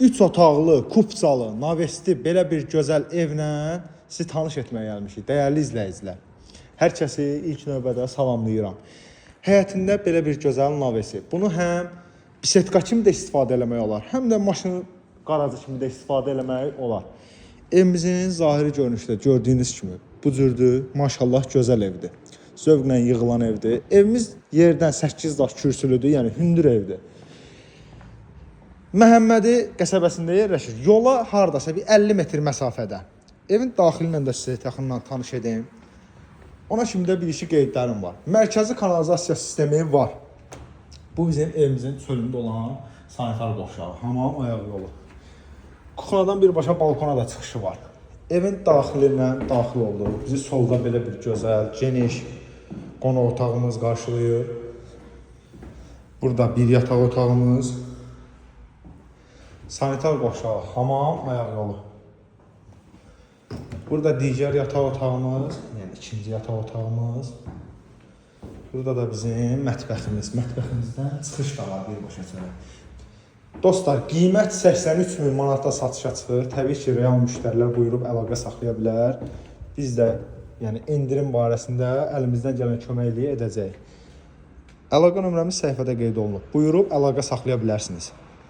3 otaqlı, kupçalı, navesti belə bir gözəl evlə sizi tanış etməyə gəlmişik, dəyərli izləyicilər. Hər kəsi ilk növbədə salamlayıram. Həyətində belə bir gözəl navesi. Bunu həm bisetka kimi də istifadə eləmək olar, həm də maşın qarajı kimi də istifadə eləmək olar. Evimizin zahiri görünüşdə gördüyünüz kimi bu cürdür. Maşallah gözəl evdir. Zövqlə yığılan evdir. Evimiz yerdən 8 daş kürsülüdür, yəni hündür evdir. Məhəmmədi qəsəbəsində yerləşir. Yola hardasa bir 50 metr məsafədə. Evin daxili ilə də sizə yaxından tanış edeyim. Ona kimi də bir işi qeydlərim var. Mərkəzi kanalizasiya sistemi var. Bu bizim evimizin çölündə olan sanitar qovşağı, hamam, ayaq yolu. Kuxnadan birbaşa balkona da çıxışı var. Evin daxilinə daxil oldu. Bizi solda belə bir gözəl, geniş qonaq otağımız qarşılayır. Burada bir yataq otağımız, sanitar qovşağı, hamam, ayaq yolu. Burada digər yataq otağımız, yəni ikinci yataq otağımız. Burada da bizim mətbəximiz. Mətbəximizdən çıxış da var birbaşa çölə. Dostlar, qiymət 83.000 manata satışa çıxır. Təbii ki, real müştərilər buyurub əlaqə saxlaya bilər. Biz də yəni endirim barəsində əlimizdən gələn köməkliyi edəcəyik. Əlaqə nömrəmiz səhifədə qeyd olunub. Buyurub əlaqə saxlaya bilərsiniz.